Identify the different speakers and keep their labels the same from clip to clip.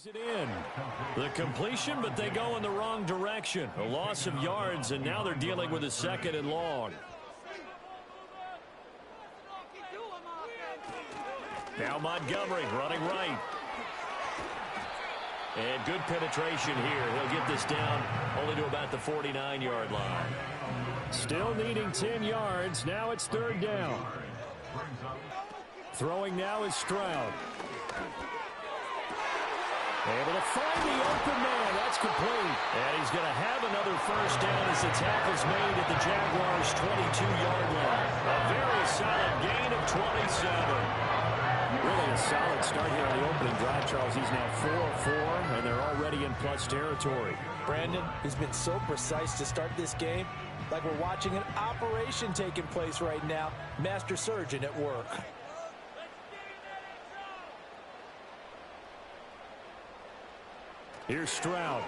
Speaker 1: It in. The completion, but they go in the wrong direction. A loss of yards, and now they're dealing with a second and long. Now Montgomery running right. And good penetration here. He'll get this down only to about the 49-yard line. Still needing 10 yards. Now it's third down. Throwing now is Stroud. Able to find the open man. That's complete. And he's going to have another first down as the tackle's made at the Jaguars' 22-yard line. A very solid gain of 27. Really a solid start here on the opening drive, Charles. He's now 4 of 4, and they're already in plus territory.
Speaker 2: Brandon, he's been so precise to start this game, like we're watching an operation taking place right now. Master surgeon at work.
Speaker 1: Here's Stroud.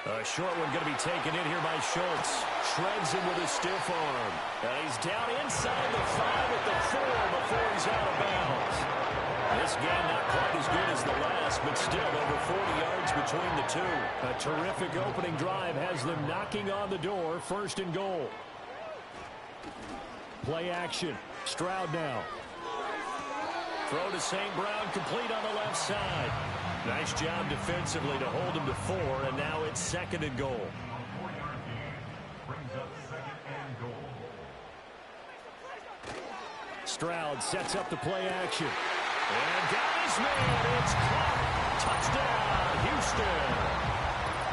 Speaker 1: A short one going to be taken in here by Schultz. Shreds him with a stiff arm. And he's down inside the 5 at the 4 before he's out of bounds. This game not quite as good as the last, but still over 40 yards between the two. A terrific opening drive has them knocking on the door. First and goal. Play action. Stroud now. Throw to St. Brown, complete on the left side. Nice job defensively to hold him to 4, and now it's second and goal. Stroud sets up the play action. And guys, man, it's caught. Touchdown, Houston.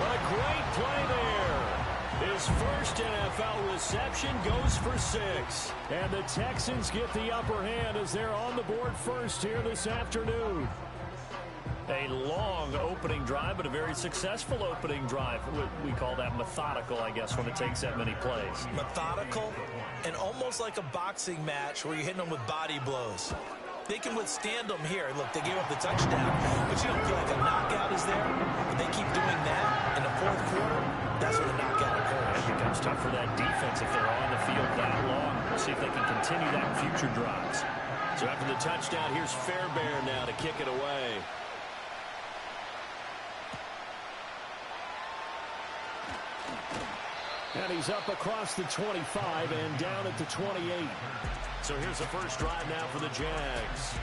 Speaker 1: What a great play there. His first NFL reception goes for 6. And the Texans get the upper hand as they're on the board first here this afternoon. A long opening drive, but a very successful opening drive. We call that methodical, I guess, when it takes that many plays.
Speaker 2: Methodical and almost like a boxing match where you're hitting them with body blows. They can withstand them here. Look, they gave up the touchdown, but you don't feel like a knockout is there. But they keep doing that in the fourth quarter. That's when the knockout occurs.
Speaker 1: It becomes tough for that defense if they're on the field that long. We'll see if they can continue that in future drives. So after the touchdown, here's Fairbairn now to kick it away. And he's up across the 25 and down at the 28. So here's the first drive now for the Jags.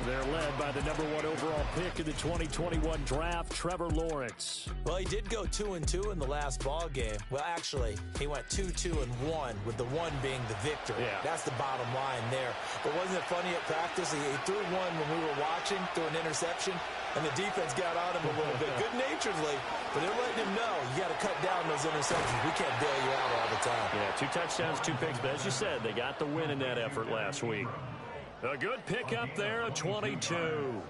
Speaker 1: They're led by the #1 overall pick in the 2021 draft, Trevor Lawrence.
Speaker 2: Well, he did go 2-2 in the last ball game. Well, actually, he went 2-2-1, with the 1 being the victor.
Speaker 1: Yeah.
Speaker 2: That's the bottom line there. But wasn't it funny at practice? He threw one when we were watching, threw an interception, and the defense got on him a little bit, good-naturedly. But they're letting him know, you got to cut down those interceptions. We can't bail you out all the time.
Speaker 1: Yeah, 2 touchdowns, 2 picks. But as you said, they got the win in that effort last week. A good pickup there, a 22.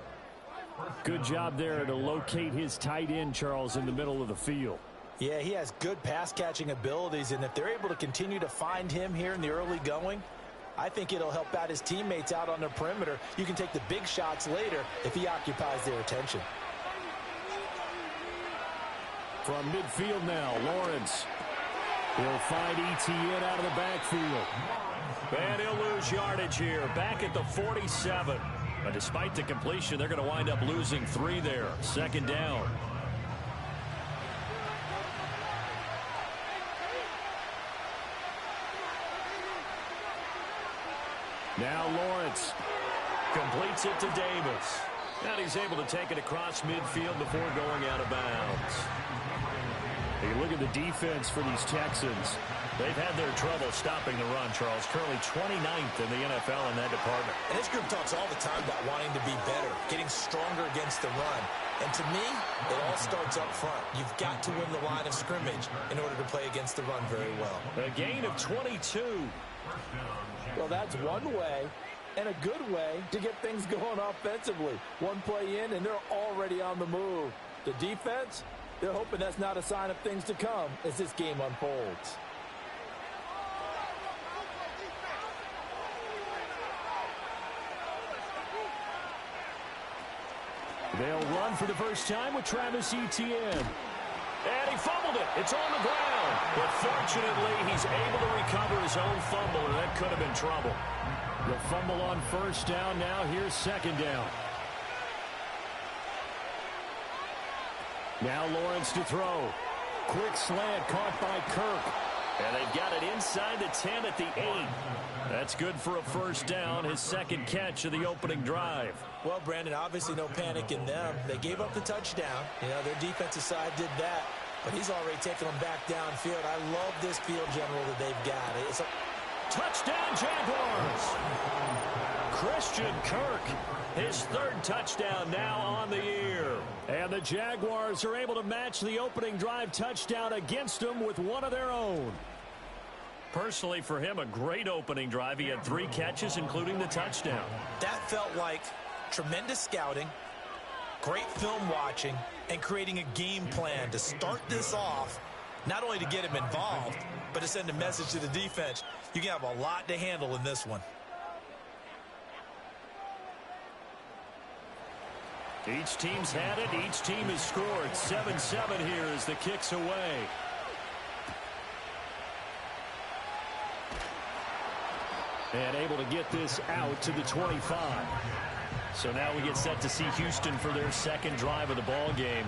Speaker 1: Good job there to locate his tight end, Charles, in the middle of the field.
Speaker 2: Yeah, he has good pass-catching abilities, and if they're able to continue to find him here in the early going, I think it'll help out his teammates out on the perimeter. You can take the big shots later if he occupies their attention.
Speaker 1: From midfield now, Lawrence. He'll find ETN out of the backfield. And he'll lose yardage here, back at the 47. But despite the completion, they're going to wind up losing 3 there. Second down. Now Lawrence completes it to Davis. And he's able to take it across midfield before going out of bounds. You look at the defense for these Texans. They've had their trouble stopping the run, Charles. Currently 29th in the NFL in that department.
Speaker 2: And this group talks all the time about wanting to be better, getting stronger against the run. And to me, it all starts up front. You've got to win the line of scrimmage in order to play against the run very well.
Speaker 1: A gain of 22.
Speaker 2: Well, that's one way and a good way to get things going offensively. One play in, and they're already on the move. The defense, they're hoping that's not a sign of things to come as this game unfolds.
Speaker 1: They'll run for the first time with Travis Etienne. And he fumbled it. It's on the ground. But fortunately, he's able to recover his own fumble, and that could have been trouble. The fumble on first down. Now here's second down. Now Lawrence to throw. Quick slant caught by Kirk. And they've got it inside the 10 at the 8. That's good for a first down, his second catch of the opening drive.
Speaker 2: Well, Brandon, obviously no panic in them. They gave up the touchdown. You know, their defensive side did that. But he's already taken them back downfield. I love this field general that they've got. It's a
Speaker 1: touchdown, Jaguars! Christian Kirk, his third touchdown now on the year. And the Jaguars are able to match the opening drive touchdown against them with one of their own. Personally, for him, a great opening drive. He had 3 catches, including the touchdown.
Speaker 2: That felt like tremendous scouting, great film watching, and creating a game plan to start this off, not only to get him involved, but to send a message to the defense. You can have a lot to handle in this one.
Speaker 1: Each team's had it. Each team has scored. 7-7 here as the kick's away. And able to get this out to the 25. So now we get set to see Houston for their second drive of the ball game.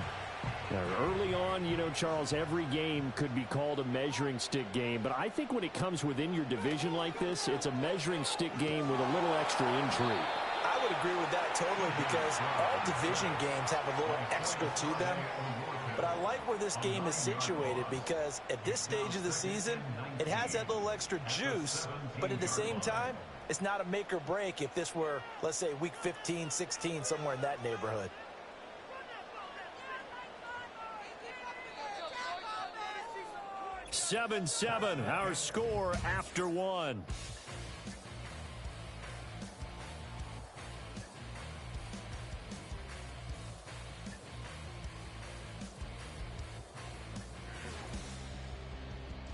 Speaker 1: Now, early on, you know, Charles, every game could be called a measuring stick game. But I think when it comes within your division like this, it's a measuring stick game with a little extra intrigue.
Speaker 2: I would agree with that totally, because all division games have a little extra to them. But I like where this game is situated, because at this stage of the season, it has that little extra juice, but at the same time, it's not a make or break if this were, let's say, week 15, 16, somewhere in that neighborhood.
Speaker 1: Seven, our score after one.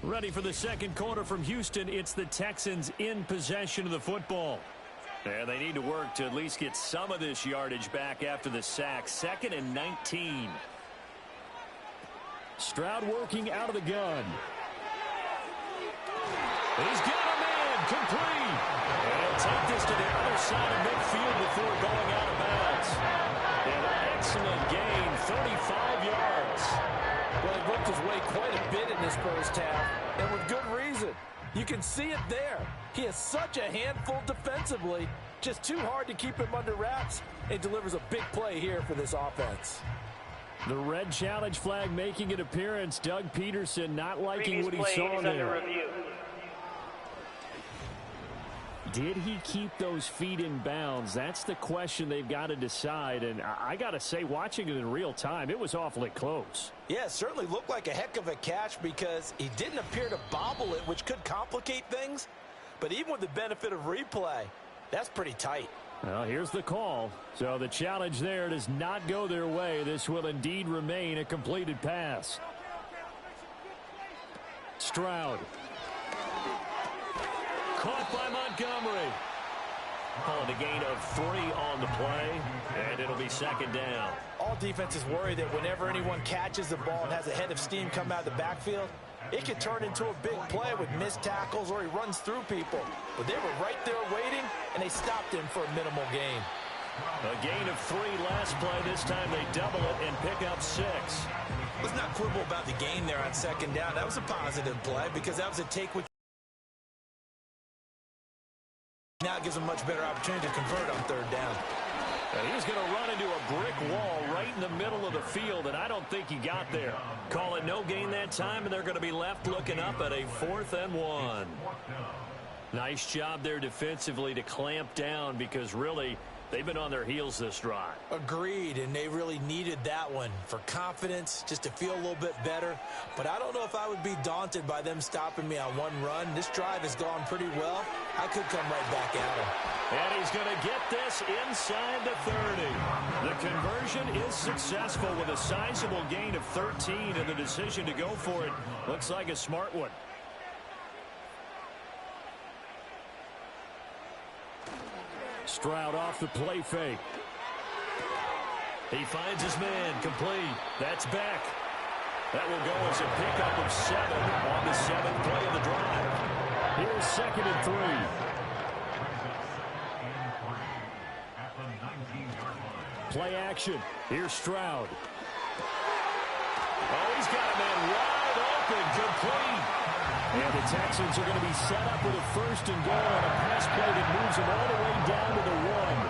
Speaker 1: Ready for the second quarter from Houston. It's the Texans in possession of the football. And they need to work to at least get some of this yardage back after the sack. 2nd and 19. Stroud working out of the gun. He's got a man complete. And take this to the other side of midfield before going out of bounds. And an excellent gain, 35 yards.
Speaker 3: Well, he worked his way quite a bit in this first half, and with good reason. You can see it there. He is such a handful defensively, just too hard to keep him under wraps, and delivers a big play here for this offense.
Speaker 1: The red challenge flag making an appearance. Doug Peterson not liking what he saw there. Did he keep those feet in bounds? That's the question they've got to decide. And I got to say, watching it in real time, it was awfully close.
Speaker 2: Yeah, it certainly looked like a heck of a catch, because he didn't appear to bobble it, which could complicate things. But even with the benefit of replay, that's pretty tight.
Speaker 1: Well, here's the call. So the challenge there does not go their way. This will indeed remain a completed pass. Stroud. Caught by Montgomery. Calling a gain of 3 on the play, and it'll be second down.
Speaker 2: All defenses worry that whenever anyone catches the ball and has a head of steam come out of the backfield, it can turn into a big play with missed tackles or he runs through people. But they were right there waiting, and they stopped him for a minimal gain.
Speaker 1: A gain of 3 last play. This time they double it and pick up 6.
Speaker 2: Let's not quibble about the gain there on second down. That was a positive play, because that was a take with. Now it gives him a much better opportunity to convert on third down.
Speaker 1: And he's going to run into a brick wall right in the middle of the field, and I don't think he got there. Call it no gain that time, and they're going to be left looking up at a 4th and 1. Nice job there defensively to clamp down, because really they've been on their heels this drive.
Speaker 2: Agreed, and they really needed that one for confidence, just to feel a little bit better. But I don't know if I would be daunted by them stopping me on one run. This drive has gone pretty well. I could come right back at him.
Speaker 1: And he's going to get this inside the 30. The conversion is successful with a sizable gain of 13, and the decision to go for it looks like a smart one. Stroud off the play fake. He finds his man complete. That's Beck. That will go as a pickup of 7 on the 7th play of the drive. Here's 2nd and 3. Play action. Here's Stroud. he's got a man wide open, complete. And the Texans are going to be set up with a first and goal on a pass play that moves them all the way down to the 1.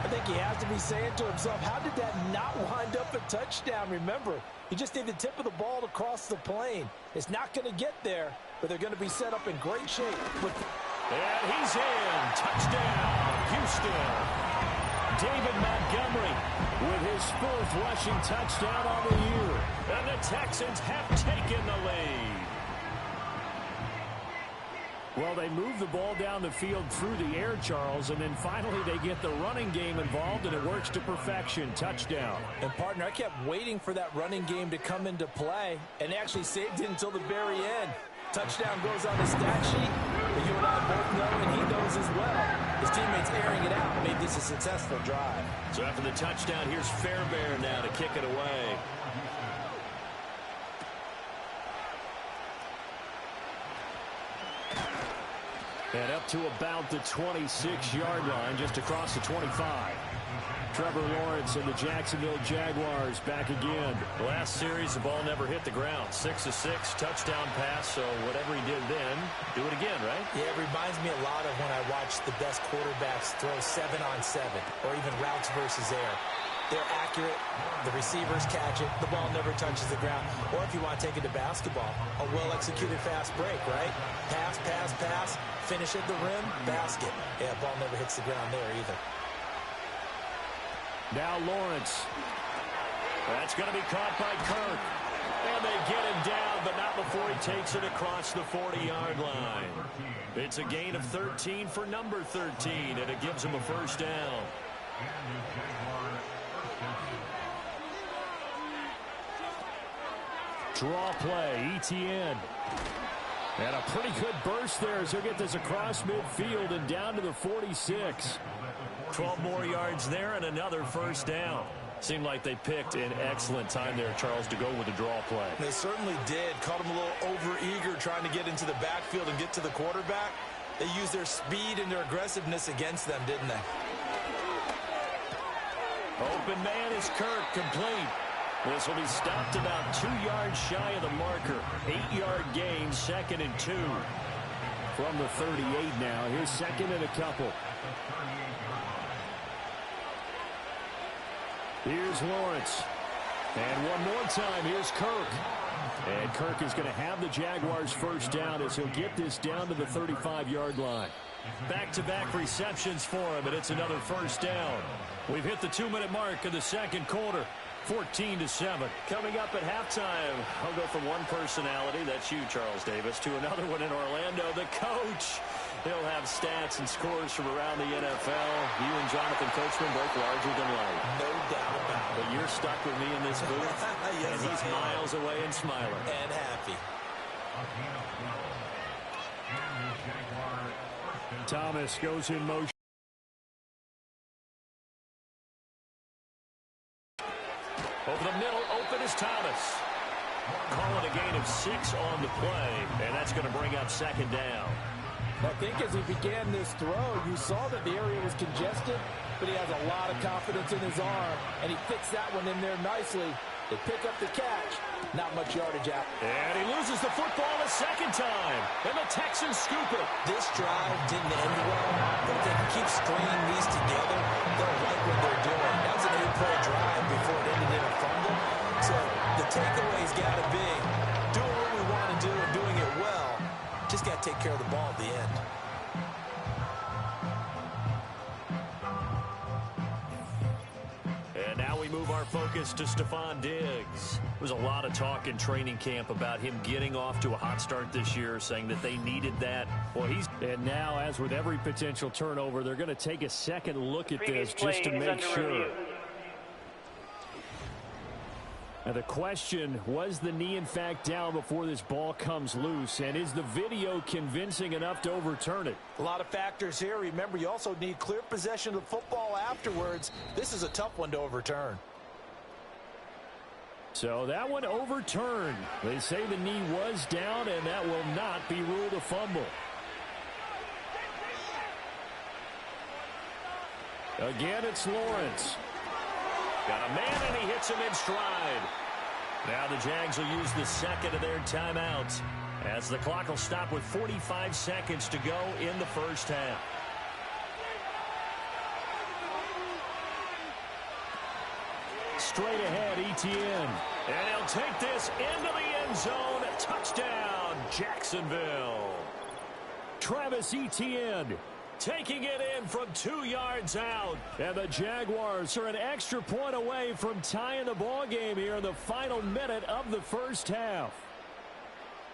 Speaker 3: I think he has to be saying to himself, how did that not wind up a touchdown? Remember, you just need the tip of the ball to cross the plane. It's not going to get there, but they're going to be set up in great shape.
Speaker 1: And he's in. Touchdown, Houston. David Montgomery with his 4th rushing touchdown on the year. And the Texans have taken the lead. Well, they move the ball down the field through the air, Charles, and then finally they get the running game involved, and it works to perfection. Touchdown.
Speaker 3: And, partner, I kept waiting for that running game to come into play, and they actually saved it until the very end. Touchdown goes on the stat sheet, but you and I both know, and he knows as well. His teammates airing it out made this a successful drive.
Speaker 1: So after the touchdown, here's Fairbairn now to kick it away. And up to about the 26-yard line, just across the 25. Trevor Lawrence and the Jacksonville Jaguars back again. Last series, the ball never hit the ground. 6 of 6, touchdown pass, so whatever he did then, do it again, right?
Speaker 2: Yeah, it reminds me a lot of when I watch the best quarterbacks throw 7-on-7 or even routes versus air. They're accurate. The receivers catch it. The ball never touches the ground. Or if you want to take it to basketball, a well-executed fast break, right? Pass, pass, pass. Finish at the rim, basket. Yeah, ball never hits the ground there either.
Speaker 1: Now Lawrence. That's going to be caught by Kirk. And they get him down, but not before he takes it across the 40-yard line. It's a gain of 13 for number 13, and it gives him a first down. Draw play, ETN. And a pretty good burst there as he'll get this across midfield and down to the 46. 12 more yards there and another first down. Seemed like they picked an excellent time there, Charles, to go with the draw play.
Speaker 2: They certainly did. Caught him a little over-eager trying to get into the backfield and get to the quarterback. They used their speed and their aggressiveness against them, didn't they?
Speaker 1: Open man is Kirk, complete. This will be stopped about 2 yards shy of the marker. 8-yard gain, 2nd and 2. From the 38 now. Here's 2nd and a couple. Here's Lawrence. And one more time, here's Kirk. And Kirk is going to have the Jaguars first down as he'll get this down to the 35-yard line. Back-to-back receptions for him, and it's another first down. We've hit the 2-minute mark of the second quarter. 14-7. Coming up at halftime, I'll go from one personality, that's you, Charles Davis, to another one in Orlando, the coach. He'll have stats and scores from around the NFL. You and Jonathan Coachman both larger than life.
Speaker 2: No doubt about it.
Speaker 1: But you're stuck with me in this booth,
Speaker 2: Yes,
Speaker 1: and he's miles away and smiling.
Speaker 2: And happy.
Speaker 1: Thomas goes in motion. Over the middle, open is Thomas. Calling a gain of 6 on the play, and that's going to bring up 2nd down.
Speaker 3: I think as he began this throw, you saw that the area was congested, but he has a lot of confidence in his arm, and he fits that one in there nicely. They pick up the catch. Not much yardage out.
Speaker 1: And he loses the football a 2nd time, and the Texans scoop it.
Speaker 2: This drive didn't end well, but if they can keep stringing these together, they'll like what they're doing. That was an 8-play drive before it ended in a fumble. So the takeaway's got to be doing what we want to do and doing it well. Just got to take care of the ball at the end.
Speaker 1: And now we move our focus to Stephon Diggs. There was a lot of talk in training camp about him getting off to a hot start this year, saying that they needed that. Well, and now, as with every potential turnover, they're going to take a second look at this just to make sure. Now the question, was the knee in fact down before this ball comes loose? And is the video convincing enough to overturn it?
Speaker 3: A lot of factors here. Remember, you also need clear possession of the football afterwards. This is a tough one to overturn.
Speaker 1: So that one overturned. They say the knee was down, and that will not be ruled a fumble. Again, it's Lawrence. Got a man, and he hits him in stride. Now the Jags will use the second of their timeouts as the clock will stop with 45 seconds to go in the first half. Straight ahead, Etienne. And he'll take this into the end zone. Touchdown, Jacksonville. Travis Etienne taking it in from 2 yards out. And the Jaguars are an extra point away from tying the ball game here in the final minute of the first half.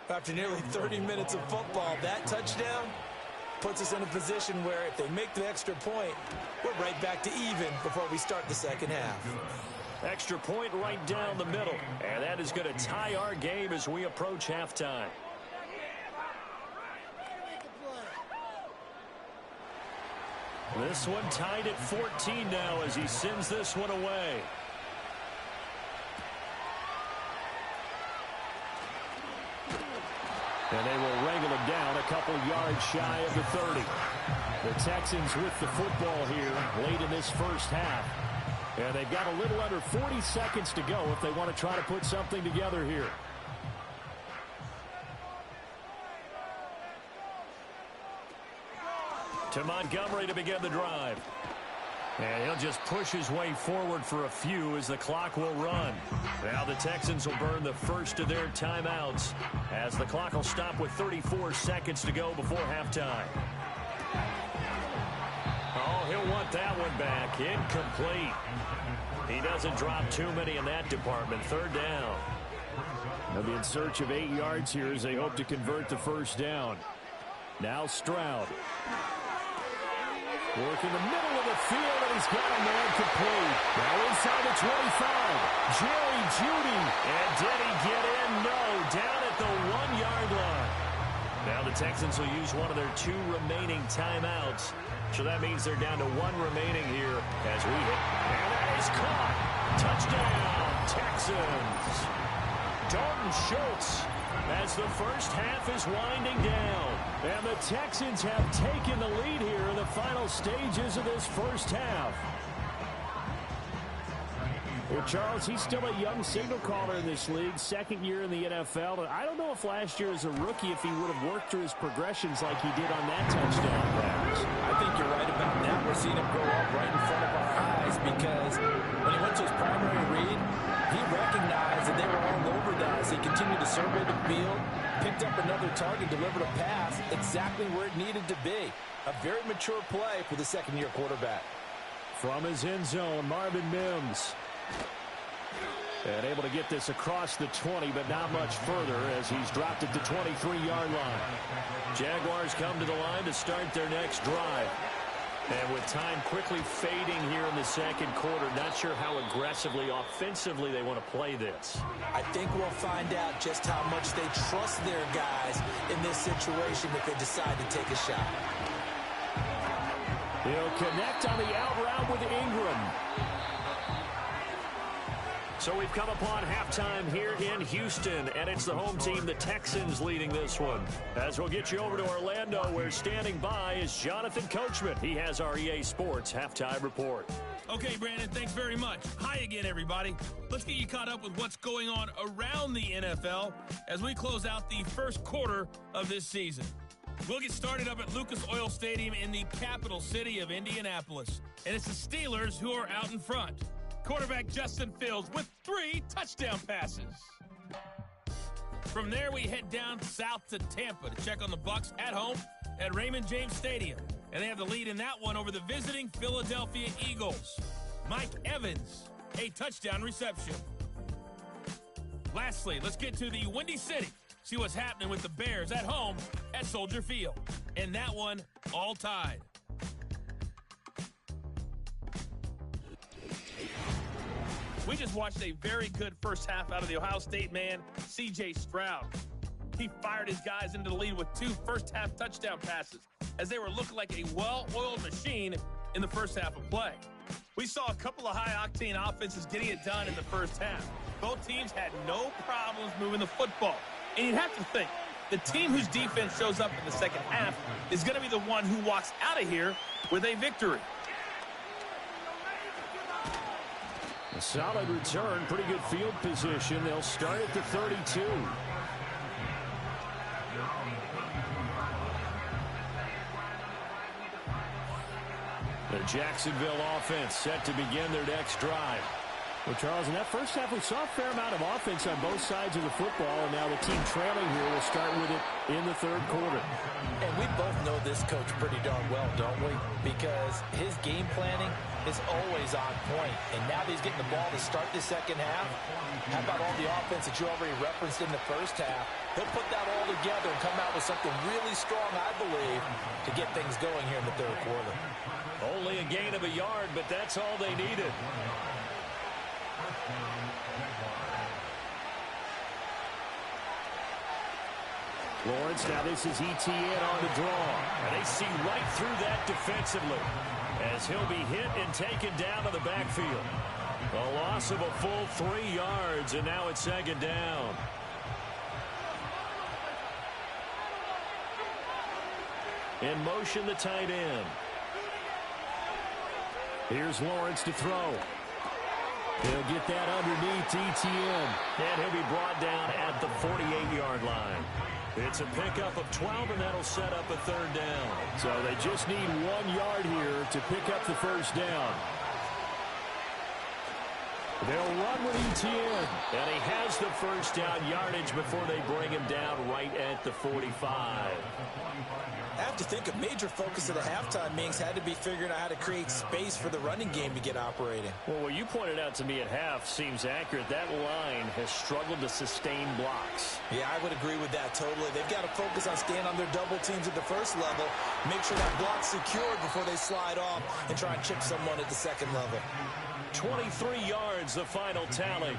Speaker 2: After nearly 30 minutes of football, that touchdown puts us in a position where if they make the extra point, we're right back to even before we start the second half.
Speaker 1: Extra point right down the middle. And that is going to tie our game as we approach halftime. This one tied at 14 now as he sends this one away. And they will wrangle him down a couple yards shy of the 30. The Texans with the football here late in this first half. And they've got a little under 40 seconds to go if they want to try to put something together here. To Montgomery to begin the drive. And he'll just push his way forward for a few as the clock will run. Now the Texans will burn the first of their timeouts as the clock will stop with 34 seconds to go before halftime. Oh, he'll want that one back. Incomplete. He doesn't drop too many in that department. Third down. They'll be in search of 8 yards here as they hope to convert the first down. Now Stroud. Work in the middle of the field, and he's got a man complete. Now inside the 25. Jerry Jeudy. And did he get in? No. Down at the 1-yard line. Now the Texans will use one of their 2 remaining timeouts. So that means they're down to 1 remaining here as we hit. And that is caught. Touchdown, Texans. Dalton Schultz as the first half is winding down. And the Texans have taken the lead here in the final stages of this first half. Well, Charles, he's still a young signal caller in this league, second year in the NFL. And I don't know if last year as a rookie if he would have worked through his progressions like he did on that touchdown pass.
Speaker 3: I think you're right about that. We're seeing him grow up right in front of our eyes because when he went to his primary read, he recognized that they were all over that as he continued to survey the field, picked up another target, delivered a pass exactly where it needed to be. A very mature play for the second-year quarterback.
Speaker 1: From his end zone, Marvin Mims. And able to get this across the 20, but not much further as he's dropped at the 23-yard line. Jaguars come to the line to start their next drive. And with time quickly fading here in the second quarter, not sure how aggressively, offensively they want to play this.
Speaker 2: I think we'll find out just how much they trust their guys in this situation if they decide to take a shot.
Speaker 1: He'll connect on the out route with Ingram. So we've come upon halftime here in Houston, and it's the home team, the Texans, leading this one. As we'll get you over to Orlando, where standing by is Jonathan Coachman. He has our EA Sports Halftime Report.
Speaker 4: Okay, Brandon, thanks very much. Hi again, everybody. Let's get you caught up with what's going on around the NFL as we close out the first quarter of this season. We'll get started up at Lucas Oil Stadium in the capital city of Indianapolis. And it's the Steelers who are out in front. Quarterback Justin Fields with 3 touchdown passes. From there, we head down south to Tampa to check on the Bucs at home at Raymond James Stadium. And they have the lead in that one over the visiting Philadelphia Eagles. Mike Evans, a touchdown reception. Lastly, let's get to the Windy City. See what's happening with the Bears at home at Soldier Field. And that one all tied. We just watched a very good first half out of the Ohio State man, C.J. Stroud. He fired his guys into the lead with 2 first-half touchdown passes as they were looking like a well-oiled machine in the first half of play. We saw a couple of high-octane offenses getting it done in the first half. Both teams had no problems moving the football. And you'd have to think, the team whose defense shows up in the second half is going to be the one who walks out of here with a victory.
Speaker 1: A solid return, pretty good field position. They'll start at the 32. The Jacksonville offense set to begin their next drive. Well, Charles, in that first half, we saw a fair amount of offense on both sides of the football, and now the team trailing here will start with it in the third quarter.
Speaker 2: And we both know this coach pretty darn well, don't we? Because his game planning is always on point. And now that he's getting the ball to start the second half, how about all the offense that you already referenced in the first half? He'll put that all together and come out with something really strong, I believe, to get things going here in the third quarter.
Speaker 1: Only a gain of a yard, but that's all they needed. Lawrence, now this is ETN on the draw. And they see right through that defensively as he'll be hit and taken down to the backfield. A loss of a full 3 yards, and now it's second down. In motion, the tight end. Here's Lawrence to throw. He'll get that underneath ETN. And he'll be brought down at the 48-yard line. It's a pickup of 12, and that'll set up a third down. So they just need 1 yard here to pick up the first down. They'll run with ETN. And he has the first down yardage before they bring him down right at the 45.
Speaker 2: I have to think a major focus of the halftime meetings had to be figuring out how to create space for the running game to get operating.
Speaker 1: Well, what you pointed out to me at half seems accurate. That line has struggled to sustain blocks.
Speaker 2: Yeah, I would agree with that totally. They've got to focus on staying on their double teams at the first level, make sure that block's secured before they slide off and try and chip someone at the second level.
Speaker 1: 23 yards, the final tally.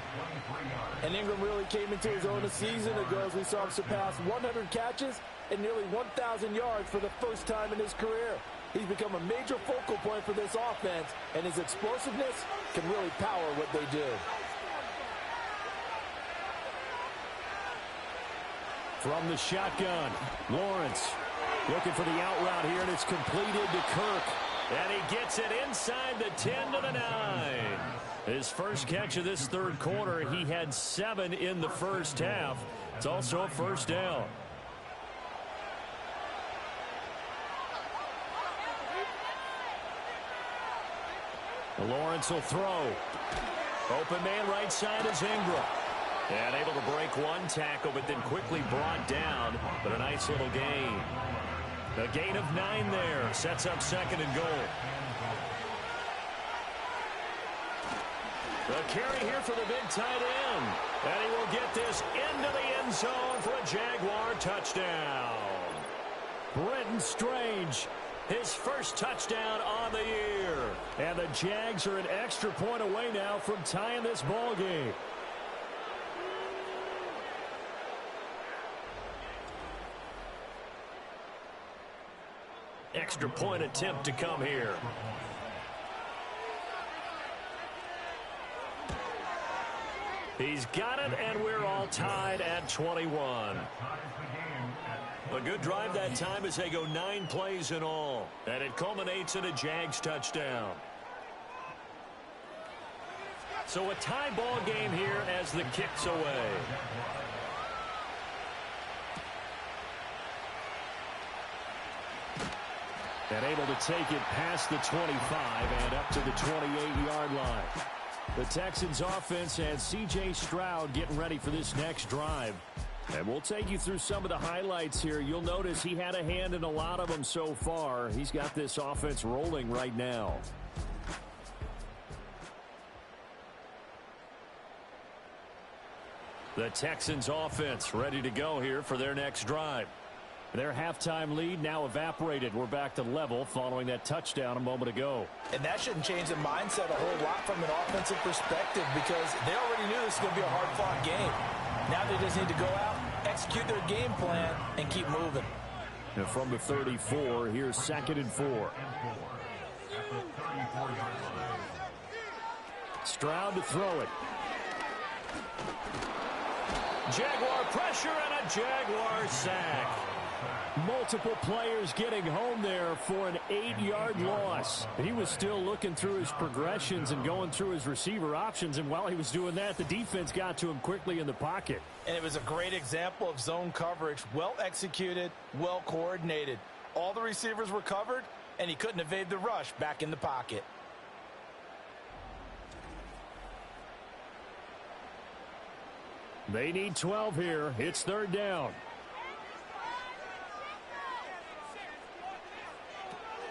Speaker 3: And Ingram really came into his own a season ago as we saw him surpass 100 catches and nearly 1,000 yards for the first time in his career. He's become a major focal point for this offense, and his explosiveness can really power what they do.
Speaker 1: From the shotgun, Lawrence looking for the out route here, and it's completed to Kirk. And he gets it inside the 10 to the 9. His first catch of this third quarter, he had 7 in the first half. It's also a first down. Lawrence will throw. Open man right side is Ingram. And able to break one tackle, but then quickly brought down. But a nice little gain. A gain of 9 there. Sets up second and goal. The carry here for the big tight end. And he will get this into the end zone for a Jaguar touchdown. Brenton Strange, his first touchdown on the year. And the Jags are an extra point away now from tying this ball game. Extra point attempt to come here. He's got it, and we're all tied at 21. A good drive that time as they go 9 plays in all. And it culminates in a Jags touchdown. So a tie ball game here as the kick's away. And able to take it past the 25 and up to the 28-yard line. The Texans offense has C.J. Stroud getting ready for this next drive. And we'll take you through some of the highlights here. You'll notice he had a hand in a lot of them so far. He's got this offense rolling right now. The Texans offense ready to go here for their next drive. Their halftime lead now evaporated. We're back to level following that touchdown a moment ago.
Speaker 2: And that shouldn't change the mindset a whole lot from an offensive perspective because they already knew this was going to be a hard-fought game. Now they just need to go out, execute their game plan, and keep moving.
Speaker 1: And from the 34, here's 2nd and 4. Stroud to throw it. Jaguar pressure and a Jaguar sack. Multiple players getting home there for an 8-yard loss. He was still looking through his progressions and going through his receiver options, and while he was doing that, the defense got to him quickly in the pocket.
Speaker 2: And it was a great example of zone coverage. Well executed, well coordinated. All the receivers were covered, and he couldn't evade the rush back in the pocket.
Speaker 1: They need 12 here. It's third down.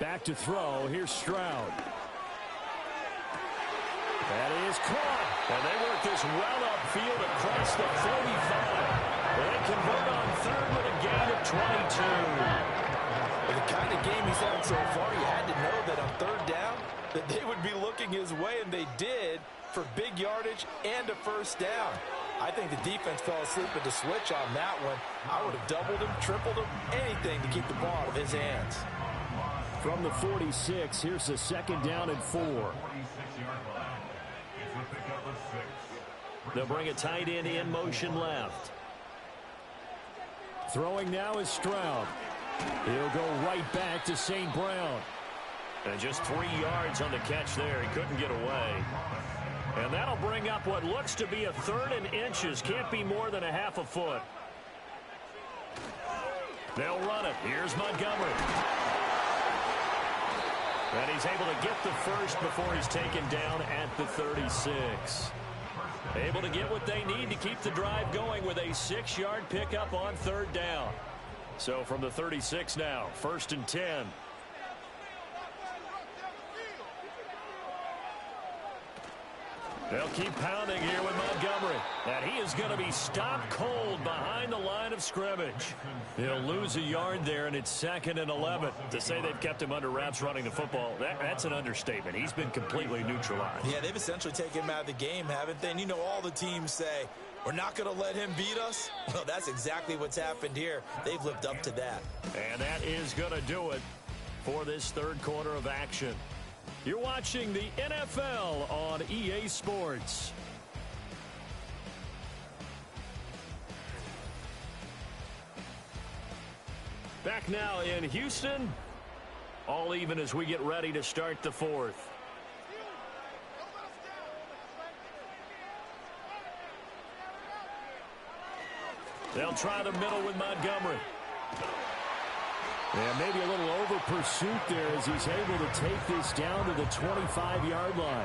Speaker 1: Back to throw. Here's Stroud. That is caught. And they work this well upfield across the 45. They convert on third with a gain of 22.
Speaker 2: The kind of game he's had so far, you had to know that on third down that they would be looking his way, and they did, for big yardage and a first down. I think the defense fell asleep at the switch on that one. I would have doubled him, tripled him, anything to keep the ball out of his hands.
Speaker 1: From the 46, here's the second down and 4. They'll bring a tight end in motion left. Throwing now is Stroud. He'll go right back to St. Brown. And just 3 yards on the catch there. He couldn't get away. And that'll bring up what looks to be a third and inches. Can't be more than a half a foot. They'll run it. Here's Montgomery. And he's able to get the first before he's taken down at the 36. Able to get what they need to keep the drive going with a 6-yard pickup on third down. So from the 36 now, first and 10. They'll keep pounding here with Montgomery. And he is going to be stopped cold behind the line of scrimmage. He'll lose a yard there, and it's 2nd and 11. To say they've kept him under wraps running the football, that's an understatement. He's been completely neutralized.
Speaker 2: Yeah, they've essentially taken him out of the game, haven't they? And you know all the teams say, we're not going to let him beat us. Well, that's exactly what's happened here. They've lived up to that.
Speaker 1: And that is going to do it for this third quarter of action. You're watching the NFL on EA Sports. Back now in Houston. All even as we get ready to start the fourth. They'll try the middle with Montgomery. And maybe a little over pursuit there as he's able to take this down to the 25-yard line.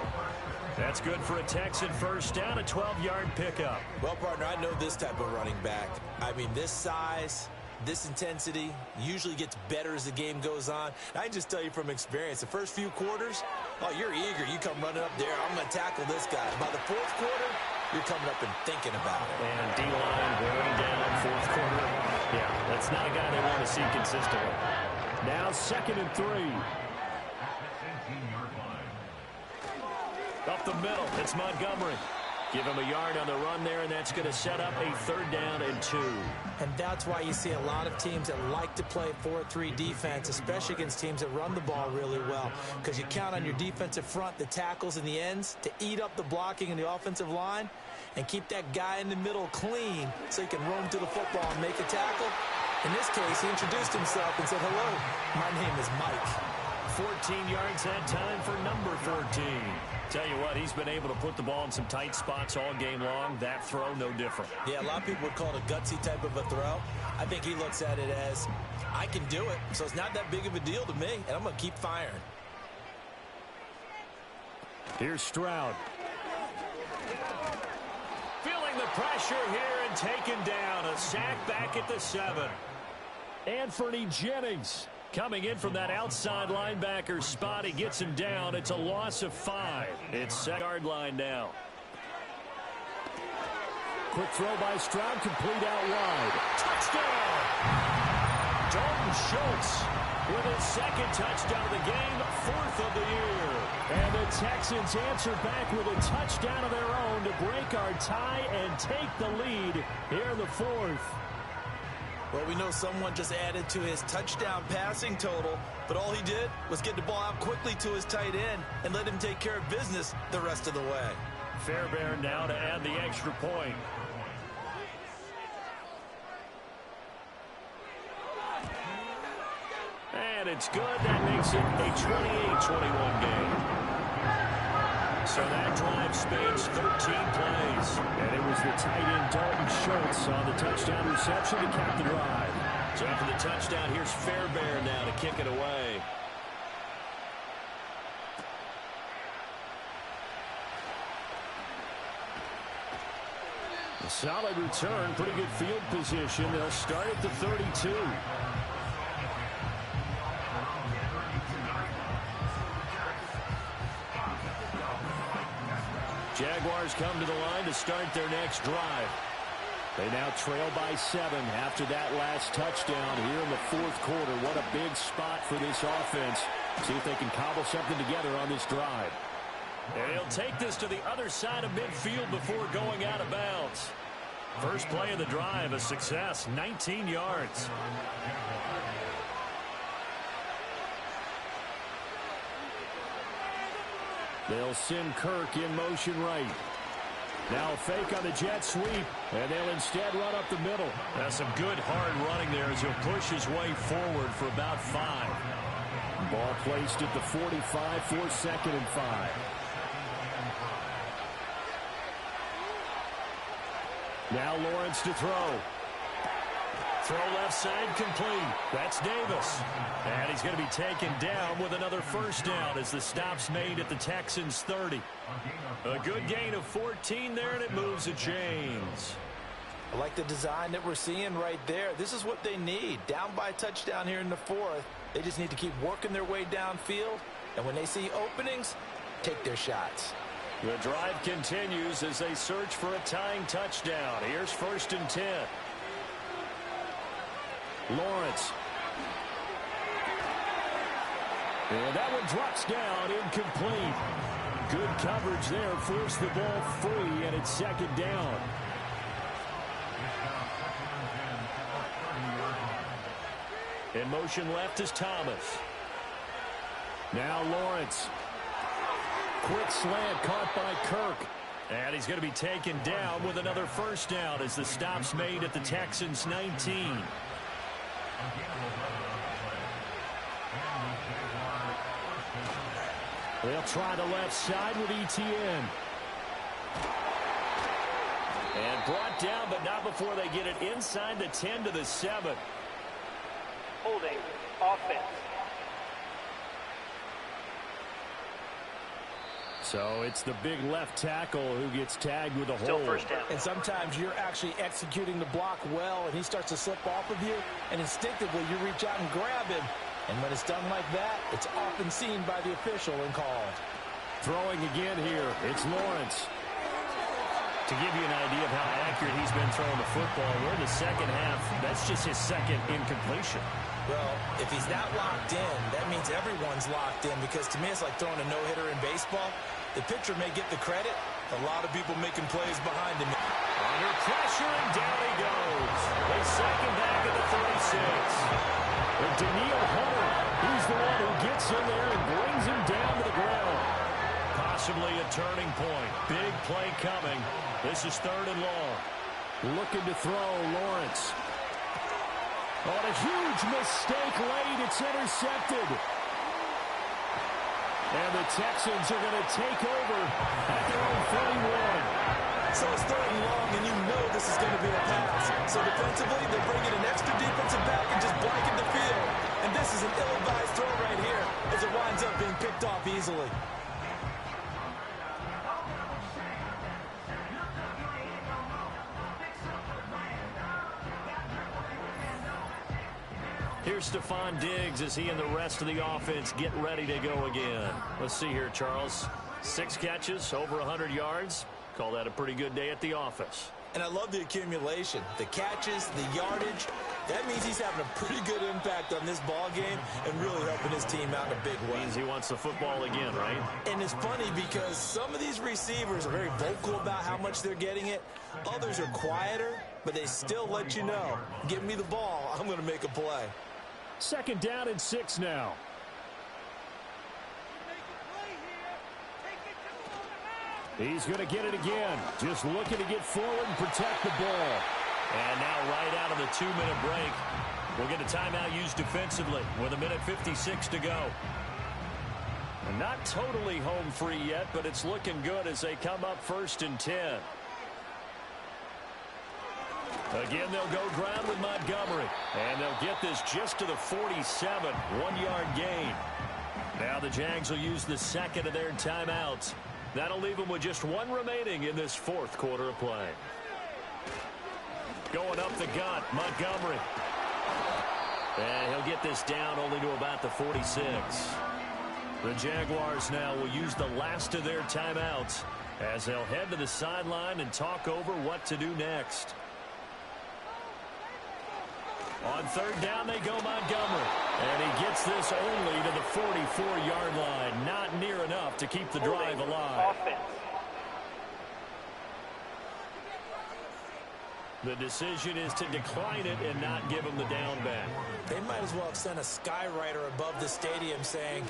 Speaker 1: That's good for a Texan first down, a 12-yard pickup.
Speaker 2: Well, partner, I know this type of running back. I mean, this size, this intensity usually gets better as the game goes on. I can just tell you from experience, the first few quarters, oh, you're eager. You come running up there, I'm going to tackle this guy. By the fourth quarter, you're coming up and thinking about it.
Speaker 1: And D-line wearing down fourth quarter. Yeah, that's not a guy they want to see consistently. Now 2nd and 3. Up the middle, it's Montgomery. Give him a yard on the run there, and that's going to set up a 3rd down and 2.
Speaker 2: And that's why you see a lot of teams that like to play 4-3 defense, especially against teams that run the ball really well, because you count on your defensive front, the tackles and the ends, to eat up the blocking in the offensive line and keep that guy in the middle clean so he can roam to the football and make a tackle. In this case, he introduced himself and said, hello, my name is Mike.
Speaker 1: 14 yards that time for number 14. Tell you what, he's been able to put the ball in some tight spots all game long. That throw, no different.
Speaker 2: Yeah, a lot of people would call it a gutsy type of a throw. I think he looks at it as, I can do it, so it's not that big of a deal to me, and I'm going to keep firing.
Speaker 1: Here's Stroud. Feeling the pressure here and taken down. A sack back at the 7. Anthony Jennings coming in from that outside linebacker spot. He gets him down. It's a loss of 5. It's 2nd-yard line now. Quick throw by Stroud, complete out wide. Touchdown! Dalton Schultz with his 2nd touchdown of the game, 4th of the year. And the Texans answer back with a touchdown of their own to break our tie and take the lead here in the 4th.
Speaker 2: Well, we know someone just added to his touchdown passing total, but all he did was get the ball out quickly to his tight end and let him take care of business the rest of the way.
Speaker 1: Fairbairn now to add the extra point. it's good. That makes it a 28-21 game. So that drive spans 13 plays. And it was the tight end Dalton Schultz on the touchdown reception to cap the drive. So after the touchdown, here's Fairbairn now to kick it away. A solid return, pretty good field position. They'll start at the 32. Jaguars come to the line to start their next drive. They now trail by 7 after that last touchdown here in the fourth quarter. What a big spot for this offense. See if they can cobble something together on this drive. And he'll take this to the other side of midfield before going out of bounds. First play of the drive, a success, 19 yards. They'll send Kirk in motion right. Now a fake on the jet sweep, and they'll instead run up the middle. That's some good hard running there as he'll push his way forward for about 5. Ball placed at the 45 for 2nd and 5. Now Lawrence to throw. Throw left side complete. That's Davis. And he's going to be taken down with another first down as the stop's made at the Texans' 30. A good gain of 14 there, and it moves the chains.
Speaker 2: I like the design that we're seeing right there. This is what they need. Down by a touchdown here in the 4th. They just need to keep working their way downfield. And when they see openings, take their shots.
Speaker 1: The drive continues as they search for a tying touchdown. Here's 1st and 10. Lawrence. And that one drops down, incomplete. Good coverage there, forced the ball free, and it's 2nd down. In motion left is Thomas. Now Lawrence. Quick slant caught by Kirk. And he's going to be taken down with another first down as the stop's made at the Texans' 19. They'll try the left side with ETN. And brought down, but not before they get it inside the 10 to the 7.
Speaker 5: Holding offense.
Speaker 1: So it's the big left tackle who gets tagged with a
Speaker 5: Still
Speaker 1: hold.
Speaker 5: first down.
Speaker 3: And sometimes you're actually executing the block well, and he starts to slip off of you, and instinctively you reach out and grab him. And when it's done like that, it's often seen by the official and called.
Speaker 1: Throwing again here, it's Lawrence. To give you an idea of how accurate he's been throwing the football, we're in the second half. That's just his 2nd incompletion.
Speaker 2: Well, if he's not locked in, that means everyone's locked in, because to me it's like throwing a no-hitter in baseball. The pitcher may get the credit. A lot of people making plays behind him.
Speaker 1: Under pressure, and down he goes. They sack him back at the 36. But Daniil Hunter, he's the one who gets in there and brings him down to the ground. Possibly a turning point. Big play coming. This is 3rd and long. Looking to throw, Lawrence. On a huge mistake late, it's intercepted. And the Texans are going to take over at their own 31.
Speaker 2: So it's 3rd and long, and you know this is going to be a pass. So defensively, they're bringing an extra defensive back and just blanking the field. And this is an ill-advised throw right here as it winds up being picked off easily.
Speaker 1: Here's Stephon Diggs as he and the rest of the offense get ready to go again. Let's see here, Charles. 6 catches, over 100 yards. Call that a pretty good day at the office.
Speaker 2: And I love the accumulation, the catches, the yardage. That means he's having a pretty good impact on this ball game and really helping his team out in a big way.
Speaker 1: Means he wants the football again, right?
Speaker 2: And it's funny because some of these receivers are very vocal about how much they're getting it. Others are quieter, but they still let you know, give me the ball, I'm going to make a play.
Speaker 1: 2nd down and 6 now. He's going to get it again. Just looking to get forward and protect the ball. And now right out of the 2-minute break, We'll get a timeout used defensively with 1:56 to go. And not totally home free yet, but it's looking good as they come up 1st and 10. Again, they'll go ground with Montgomery. And they'll get this just to the 47, 1-yard gain. Now the Jags will use the second of their timeouts. That'll leave them with just one remaining in this 4th quarter of play. Going up the gut, Montgomery. And he'll get this down only to about the 46. The Jaguars now will use the last of their timeouts as they'll head to the sideline and talk over what to do next. On 3rd down, they go Montgomery. And he gets this only to the 44-yard line. Not near enough to keep the drive alive.
Speaker 5: Offense.
Speaker 1: The decision is to decline it and not give him the down back.
Speaker 2: They might as well have sent a skywriter above the stadium saying,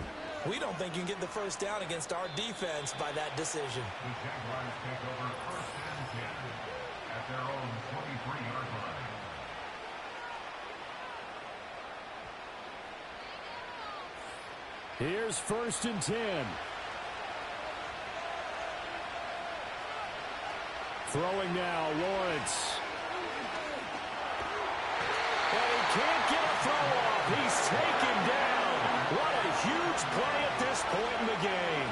Speaker 2: we don't think you can get the 1st down against our defense by that decision.
Speaker 6: The Jaguars take over 1st and 10 at their own 23-yard line.
Speaker 1: Here's 1st and 10. Throwing now, Lawrence. And he can't get a throw off. He's taken down. What a huge play at this point in the game.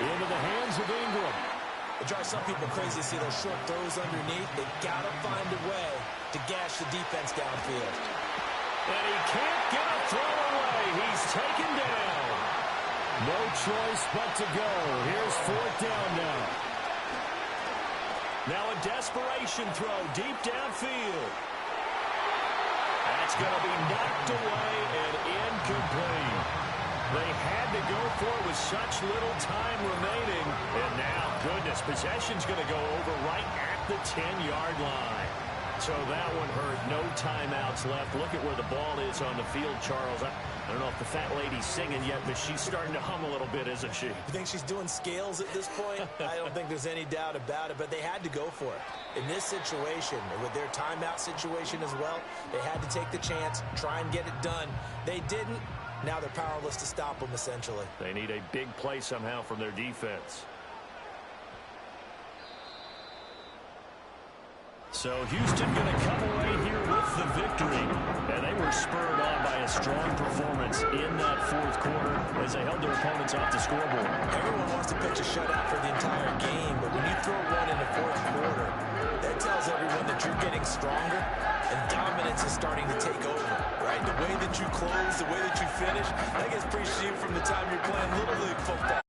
Speaker 1: Into the hands of Ingram.
Speaker 2: It drives some people crazy to see those short throws underneath. They got to find a way to gash the defense downfield.
Speaker 1: And he can't get a throw away. He's taken down. No choice but to go. Here's 4th down now. Now a desperation throw deep downfield. That's going to be knocked away and incomplete. They had to go for it with such little time remaining. And now, goodness, possession's going to go over right at the 10-yard line. So that one hurt. No timeouts left. Look at where the ball is on the field, Charles. I don't know if the fat lady's singing yet, but she's starting to hum a little bit, isn't she?
Speaker 2: You think she's doing scales at this point? I don't think there's any doubt about it, but they had to go for it. In this situation, with their timeout situation as well, they had to take the chance, try and get it done. They didn't. Now they're powerless to stop them, essentially.
Speaker 1: They need a big play somehow from their defense. So Houston going to come away here with the victory. And they were spurred on by a strong performance in that 4th quarter as they held their opponents off the scoreboard.
Speaker 2: Everyone wants to pitch a shutout for the entire game, but when you throw one in the 4th quarter, that tells everyone that you're getting stronger and dominance is starting to take over, right? The way that you close, the way that you finish, that gets pretty cheap from the time you're playing Little League football.